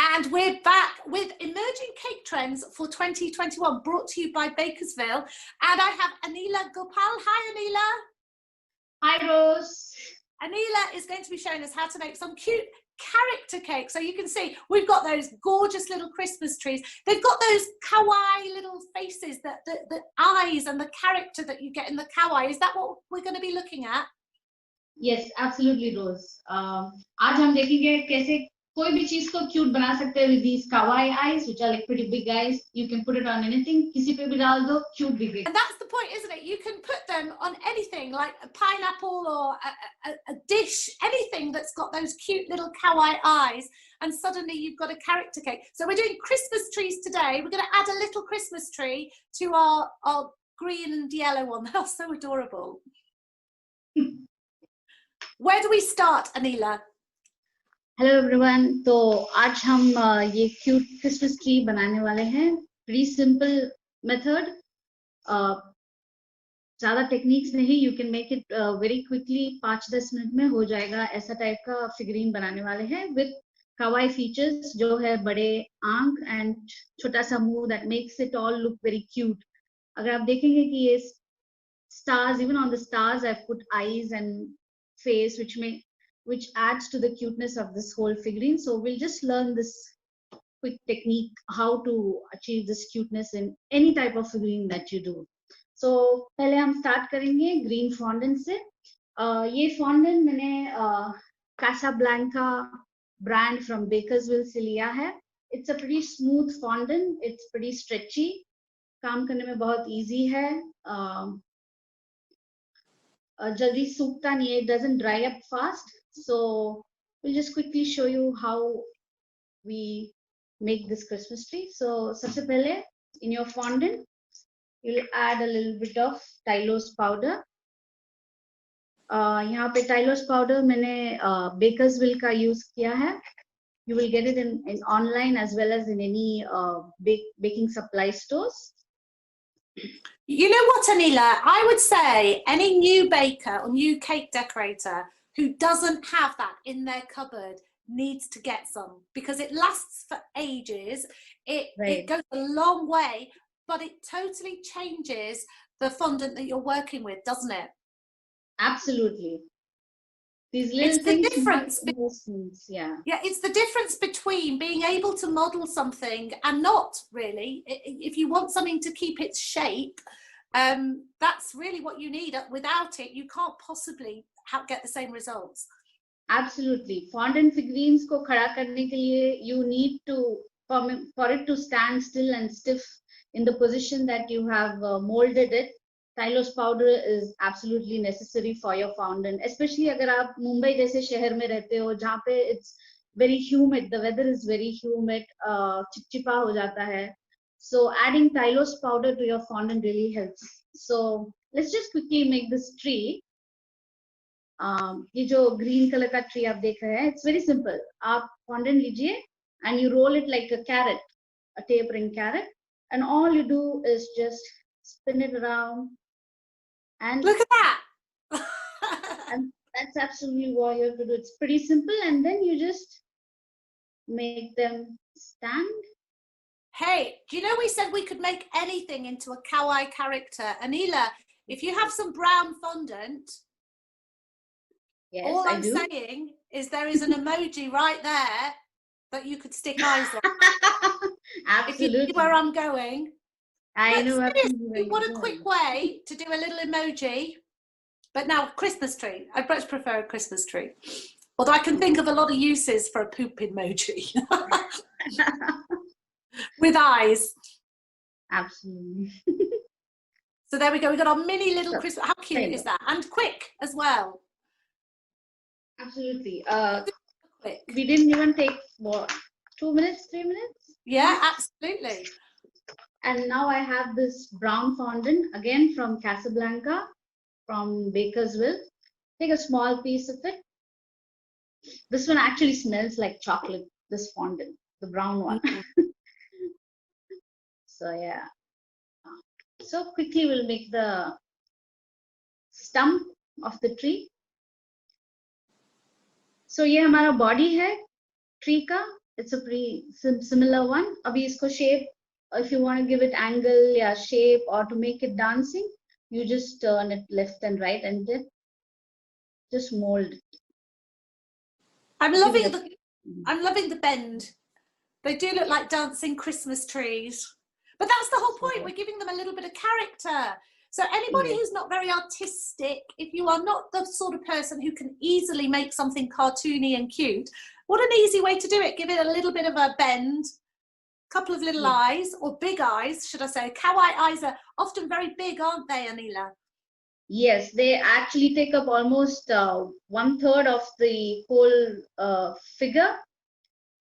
And we're back with Emerging Cake Trends for 2021, brought to you by Bakersville. And I have Anila Gopal. Hi, Anila. Hi, Rose. Anila is going to be showing us how to make some cute character cake. So you can see we've got those gorgeous little Christmas trees. They've got those kawaii little faces, the eyes and the character that you get in the kawaii. Is that what we're going to be looking at? Yes, absolutely, Rose. आज हम देखेंगे कैसे कोई भी चीज को cute बना सकते हैं with these kawaii eyes, which are like pretty big eyes. You can put it on anything. किसी पे भी डाल दो, cute दिखेगा. And that's the point, isn't it? You can put them on anything, like a pineapple or a dish, anything that's got those cute little kawaii eyes, and suddenly you've got a character cake. So we're doing Christmas trees today. We're going to add a little Christmas tree to our green and yellow one. They're so adorable. Where do we start, Anila? Hello everyone. तो आज हम ये cute Christmas tree बनाने वाले हैं. Pretty simple method. ज़्यादा techniques नहीं. You can make it very quickly. 5-10 minute में हो जाएगा. ऐसा टाइप का figurine बनाने वाले हैं with kawaii features जो है बड़े आंख and छोटा सा मुंह that makes it all look very cute. अगर आप देखेंगे कि ये stars, even on the stars I've put eyes and face which adds to the cuteness of this whole figurine. So we'll just learn this quick technique how to achieve this cuteness in any type of figurine that you do. So पहले हम start करेंगे green fondant से. ये fondant मैंने Casablanca brand from Bakersville से लिया है. It's a pretty smooth fondant. It's pretty stretchy. काम करने में बहुत easy है. जल्दी सूखता नहीं है. It doesn't dry up fast. So we'll just quickly show you how we make this Christmas tree. So सबसे पहले in your fondant you'll add a little bit of Tylose powder. यहाँ पे Tylose powder मैंने Bakersville का use किया है. You will get it in online as well as in any baking supply stores. You know what, Anila? I would say any new baker or new cake decorator who doesn't have that in their cupboard needs to get some, because it lasts for ages. It goes a long way, but it totally changes the fondant that you're working with, doesn't it? Absolutely. These little things, yeah, it's the difference between being able to model something and not really. If you want something to keep its shape, that's really what you need. Without it, you can't possibly get the same results. Absolutely. Fondant figurines को खड़ा करने के लिए you need to, for it to stand still and stiff in the position that you have molded it, Tylose powder is absolutely necessary for your fondant, especially अगर आप मुंबई जैसे शहर में रहते हो जहाँ पे it's very humid, the weather is very humid, चिपचिपा हो जाता है. So adding Tylose powder to your fondant really helps. So let's just quickly make this tree. ये जो green color का tree आप देख रहे हैं, it's very simple. आप fondant लीजिए and you roll it like a carrot, a tapering carrot, and all you do is just spin it around. And look at that. And that's absolutely what you have to do. It's pretty simple, and then you just make them stand. Hey, do you know we said we could make anything into a kawaii character? Anila, if you have some brown fondant, yes, all I'm saying is there is an emoji right there that you could stick eyes on. Absolutely. If you see where I'm going. I know what a quick way to do a little emoji. But now Christmas tree. I much prefer a Christmas tree. Although I can think of a lot of uses for a poop emoji. With eyes. Absolutely. So there we go. We got our mini little Christmas. How cute is that? And quick as well. Absolutely. Quick. We didn't even take what, 2 minutes, 3 minutes? Yeah, absolutely. And now I have this brown fondant again from Casablanca, from Bakersville. Take a small piece of it. This one actually smells like chocolate, this fondant, the brown one. So yeah. So quickly we'll make the stump of the tree. So ये हमारा body है tree का, it's a pretty similar one. Abhi isko shape, if you want to give it angle, yeah, shape, or to make it dancing, you just turn it left and right and then just mold it. I'm loving the bend. They do look like dancing Christmas trees. But that's the whole point. We're giving them a little bit of character. So anybody who's not very artistic, if you are not the sort of person who can easily make something cartoony and cute, what an easy way to do it. Give it a little bit of a bend, couple of little eyes, or big eyes, should I say. Kawaii eyes are often very big, aren't they, Anila? Yes, they actually take up almost 1/3 of the whole figure,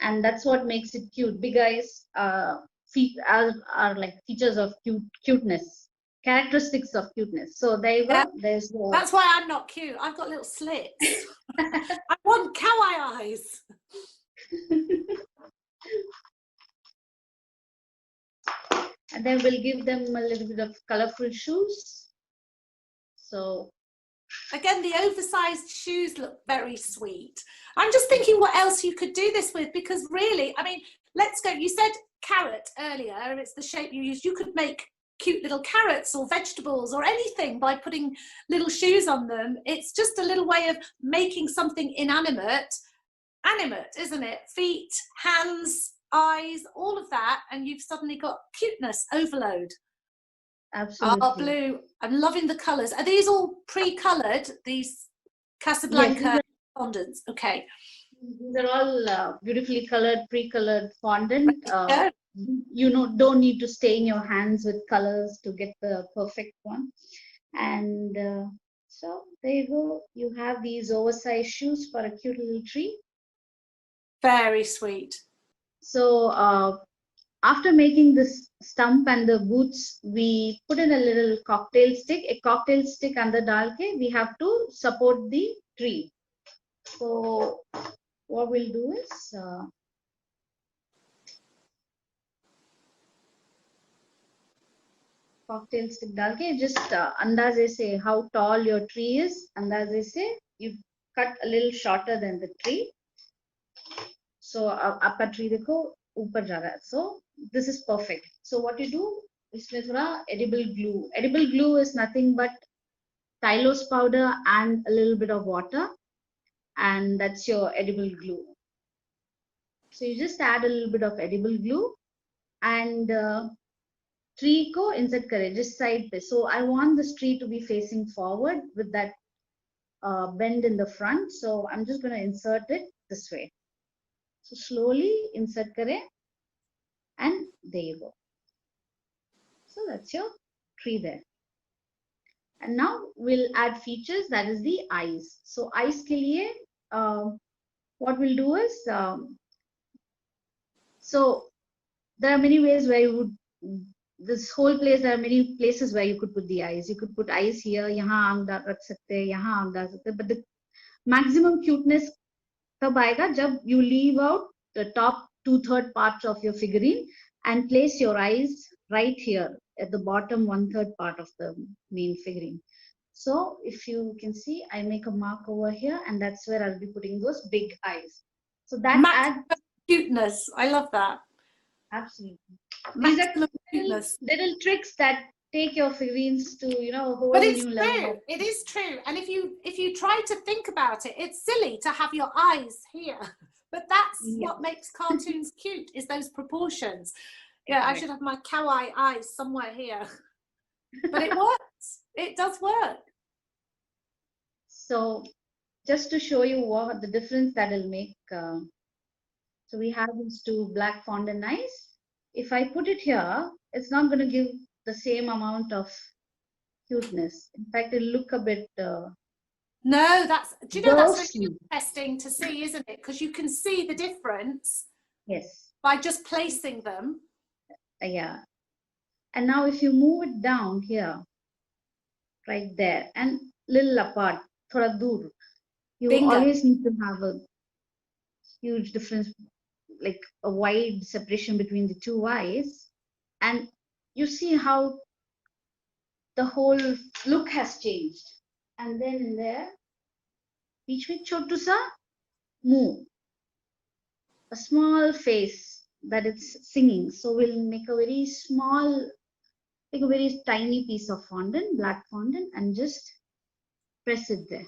and that's what makes it cute. Big eyes feet are like features of cuteness, characteristics of cuteness. So there you go. There's that's why I'm not cute. I've got little slits. I want kawaii eyes. And then we'll give them a little bit of colorful shoes. So again, the oversized shoes look very sweet. I'm just thinking what else you could do this with, because really, I mean, let's go. You said carrot earlier, it's the shape you use. You could make cute little carrots or vegetables or anything by putting little shoes on them. It's just a little way of making something inanimate, isn't it? Feet, hands, eyes, all of that, and you've suddenly got cuteness overload. Absolutely. Oh, blue. I'm loving the colours. Are these all pre-coloured, these Casablanca fondants? Okay. These are all beautifully colored, pre-colored fondant. You don't need to stain your hands with colors to get the perfect one. And so there you go. You have these oversized shoes for a cute little tree. Very sweet. So after making this stump and the boots, we put in a little cocktail stick. A cocktail stick under dalke, we have to support the tree. So what we'll do is cocktail stick dalke, just andaze se how tall your tree is. Andaze se you cut a little shorter than the tree. So आपका tree देखो ऊपर जा रहा है. So this is perfect. So what you do, इसमें थोड़ा edible glue. Edible glue is nothing but Tylose powder and a little bit of water, and that's your edible glue. So you just add a little bit of edible glue and tree ko insert kare just side pe. So I want this tree to be facing forward with that bend in the front. So I'm just going to insert it this way. So slowly insert kare, and there you go. So that's your tree there. And now we'll add features, that is the eyes. So eyes ke liye, what we'll do is, so there are many ways where you would, this whole place, there are many places where you could put the eyes. You could put eyes here, yahan aang rakh sakte, yahan aang dal sakte, but the maximum cuteness tab aayega jab you leave out the top 2/3 parts of your figurine and place your eyes right here at the bottom 1/3 part of the main figurine. So if you can see, I make a mark over here, and that's where I'll be putting those big eyes. So that adds cuteness. I love that. Absolutely. These are little tricks that take your figurines to, you know, a whole new level. It is true. And if you try to think about it, it's silly to have your eyes here. But that's what makes cartoons cute, is those proportions. Yeah, I should have my kawaii eyes somewhere here. But it works. It does work. So just to show you what the difference that will make, so we have these two black fondant eyes. If I put it here, it's not going to give the same amount of cuteness. In fact, it'll look a bit no, that's, do you know, that's really interesting to see, isn't it? Because you can see the difference. Yes. By just placing them. Yeah. And now if you move it down here, right there, and little apart, thoda dur, you always need to have a huge difference, like a wide separation between the two eyes, and you see how the whole look has changed. And then in there, beech mein chotu sa muh, a small face that it's singing. So we'll make a very small, like a very tiny piece of fondant, black fondant, and just press it there.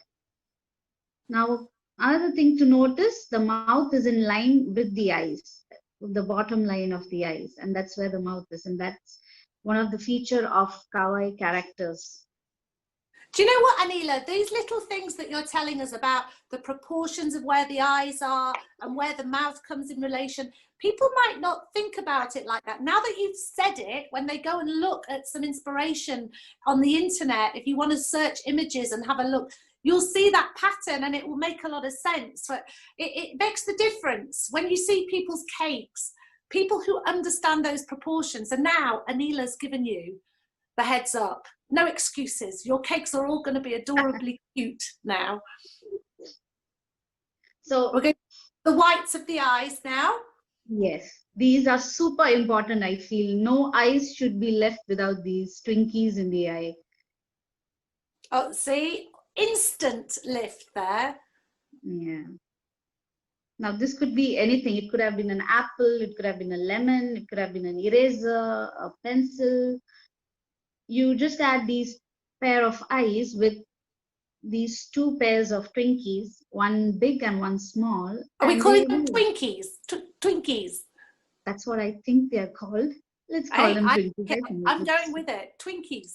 Now, another thing to notice, the mouth is in line with the eyes, the bottom line of the eyes, and that's where the mouth is, and that's one of the feature of Kawaii characters. Do you know what, Anila? These little things that you're telling us about the proportions of where the eyes are and where the mouth comes in relation, people might not think about it like that. Now that you've said it, when they go and look at some inspiration on the internet, if you want to search images and have a look, you'll see that pattern and it will make a lot of sense. But it makes the difference when you see people's cakes, people who understand those proportions. And now Anila's given you the heads up. No excuses. Your cakes are all going to be adorably cute now. So we're going to the whites of the eyes now. Yes, these are super important, I feel. No eyes should be left without these twinkies in the eye. Oh, see? Instant lift there. Yeah. Now, this could be anything. It could have been an apple, it could have been a lemon, it could have been an eraser, a pencil. You just add these pair of eyes with these two pairs of twinkies, one big and one small. Are we calling them Twinkies? Twinkies. That's what I think they're called. Let's call them Twinkies. I'm going with it. Twinkies.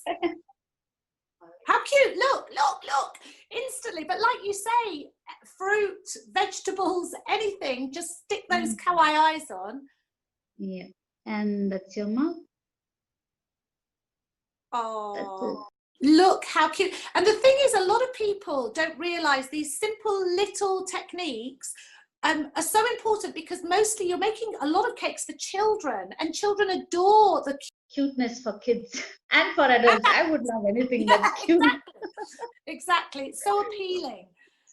How cute. Look, look, look. Instantly. But like you say, fruit, vegetables, anything, just stick those kawaii eyes on. Yeah. And that's your mouth. Oh, look how cute. And the thing is, a lot of people don't realize these simple little techniques are so important, because mostly you're making a lot of cakes for children, and children adore the cuteness for kids and for adults. I would love anything that's cute. Exactly. It's so appealing.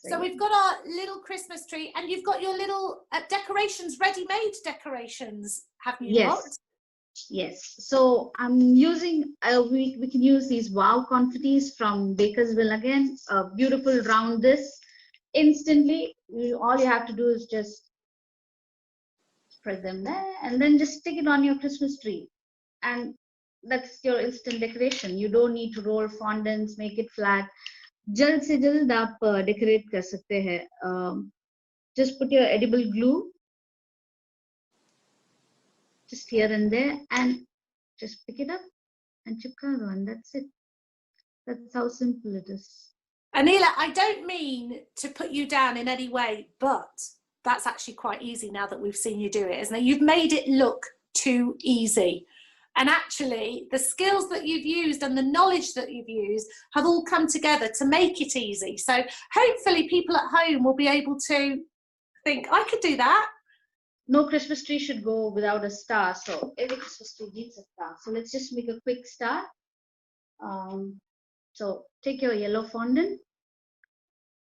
So we've got our little Christmas tree, and you've got your little decorations, ready-made decorations, have you not? Yes. So I'm using, we can use these wow confettis from Bakersville again. A beautiful round disc. Instantly, all you have to do is just spread them there and then just stick it on your Christmas tree. And that's your instant decoration. You don't need to roll fondants, make it flat. जल्द से जल्द आप decorate कर सकते हैं. Just put your edible glue just here and there and just pick it up and chipka do, and that's it. That's how simple it is. Anila, I don't mean to put you down in any way, but that's actually quite easy now that we've seen you do it, isn't it? You've made it look too easy. And actually, the skills that you've used and the knowledge that you've used have all come together to make it easy. So hopefully people at home will be able to think, I could do that. No Christmas tree should go without a star. So every Christmas tree needs a star. So let's just make a quick star. So take your yellow fondant.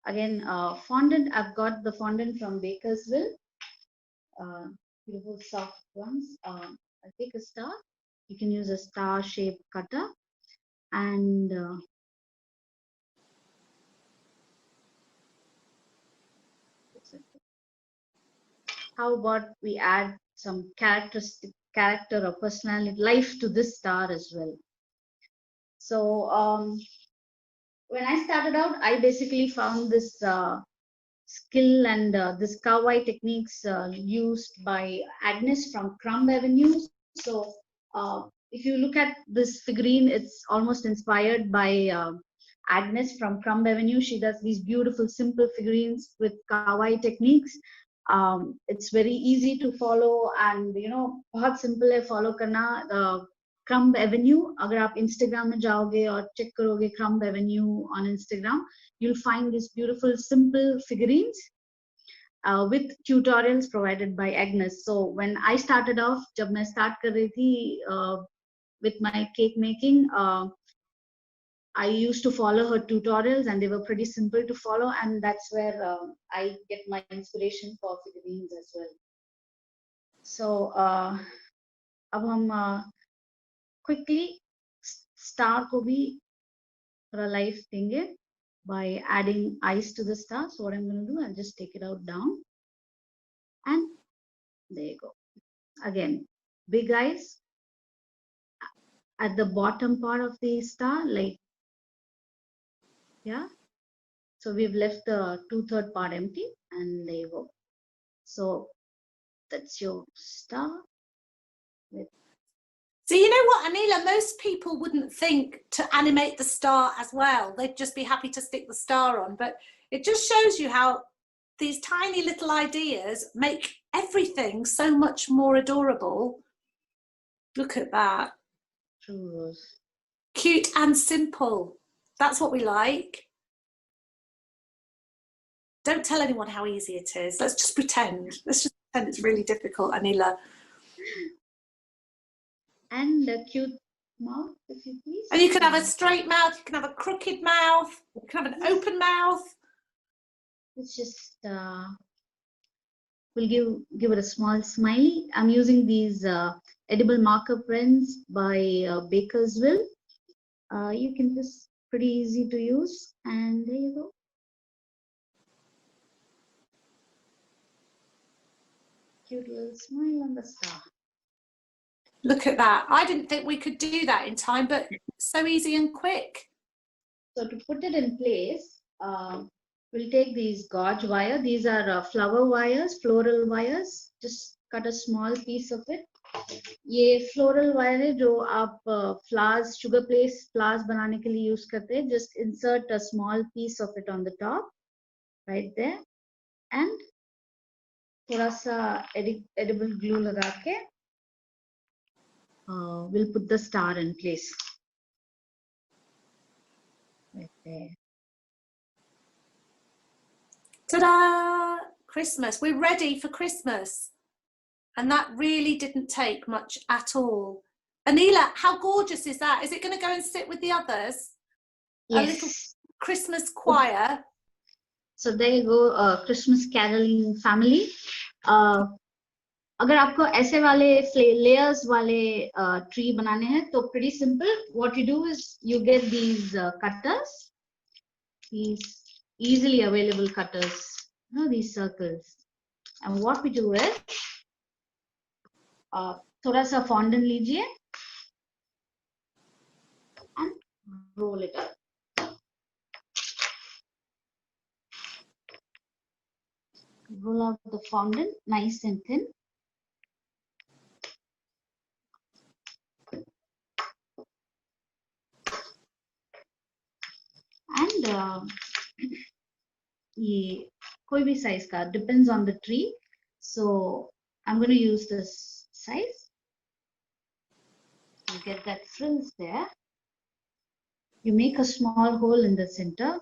Again, fondant, I've got the fondant from Bakersville. Beautiful soft ones. I'll take a star. You can use a star-shaped cutter. And how about we add some character or personality, life to this star as well. So when I started out, I basically found this skill and this kawaii techniques used by Agnes from Crumb Avenue. So if you look at this figurine, it's almost inspired by Agnes from Crumb Avenue. She does these beautiful, simple figurines with kawaii techniques. It's very easy to follow, and you know, बहुत simple है follow करना. Crumb Avenue, अगर आप Instagram में जाओगे और check करोगे Crumb Avenue on Instagram, you'll find these beautiful, simple figurines with tutorials provided by Agnes. So when I started off, जब मैं start कर रही थी with my cake making, I used to follow her tutorials, and they were pretty simple to follow, and that's where I get my inspiration for figurines as well. So अब हम quickly star को भी थोड़ा life देंगे by adding ice to the star. So what I'm going to do, I'll just take it out down and there you go. Again, big eyes at the bottom part of the star, like, yeah. So we've left the 2/3 part empty, and there you go. So that's your star. So you know what, Anila, most people wouldn't think to animate the star as well. They'd just be happy to stick the star on. But it just shows you how these tiny little ideas make everything so much more adorable. Look at that. True. Cute and simple. That's what we like. Don't tell anyone how easy it is. Let's just pretend. Let's just pretend it's really difficult, Anila. And a cute mouth, if you please. And you can have a straight mouth, you can have a crooked mouth, you can have an open mouth. Let's just we'll give it a small smiley. I'm using these edible marker pens by Bakersville. You can just pretty easy to use, and there you go. Cute little smile on the star. Look at that. I didn't think we could do that in time, but so easy and quick. So to put it in place, we'll take these gauge wire. These are flower wires, floral wires. Just cut a small piece of it. ये floral wire है जो आप flowers, sugar place flowers बनाने के लिए use करते हैं. Just insert a small piece of it on the top, right there, and थोड़ा सा edible glue लगा के we'll put the star in place. Right there. Ta-da! Christmas. We're ready for Christmas. And that really didn't take much at all. Anila, how gorgeous is that? Is it going to go and sit with the others? Yes. A little Christmas choir. So there you go, Christmas caroling family. अगर आपको ऐसे वाले layers वाले tree बनाने हैं तो pretty simple. What you do is you get these cutters, these easily available cutters, you know, these circles. And what we do is थोड़ा सा fondant लीजिए and roll it up. Roll out the fondant nice and thin. And ये कोई भी size का, depends on the tree. So I'm going to use this size. You get that frills there. You make a small hole in the center.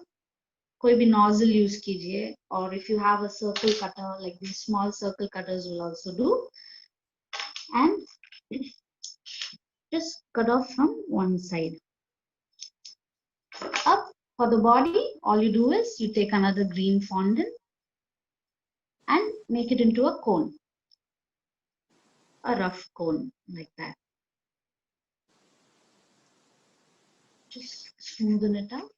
कोई भी nozzle use कीजिए, or if you have a circle cutter, like these small circle cutters will also do. And just cut off from one side. Up for the body, all you do is you take another green fondant and make it into a cone, a rough cone like that. Just smoothen it out.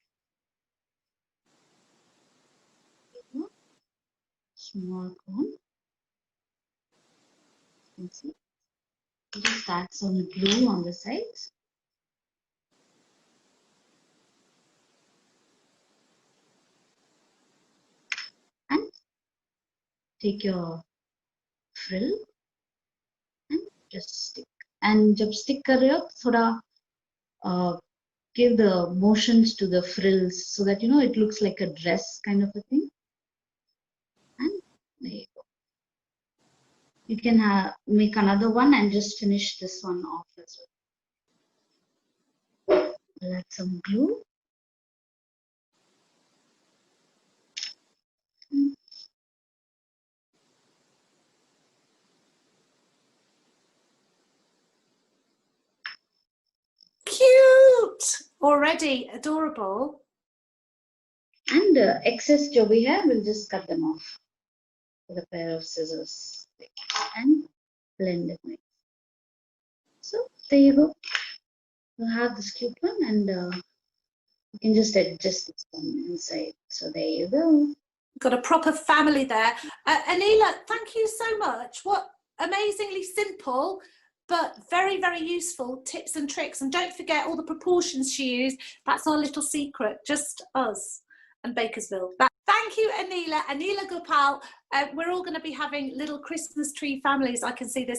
Small cone. You can see. Just add some glue on the sides. And take your frill and just stick. And जब stick कर रहे हो थोड़ा give the motions to the frills so that you know it looks like a dress kind of a thing. And there you go. You can make another one and just finish this one off as well. I'll add some glue. Cute! Already adorable. And excess जो भी है, we'll just cut them off with a pair of scissors and blend it. So there you go. You have this cute one, and you can just adjust this one inside. So there you go. Got a proper family there. Anila, thank you so much. What amazingly simple, but very, very useful tips and tricks. And don't forget all the proportions she used. That's our little secret, just us and Bakersville. Thank you, Anila, Gopal. We're all going to be having little Christmas tree families. I can see this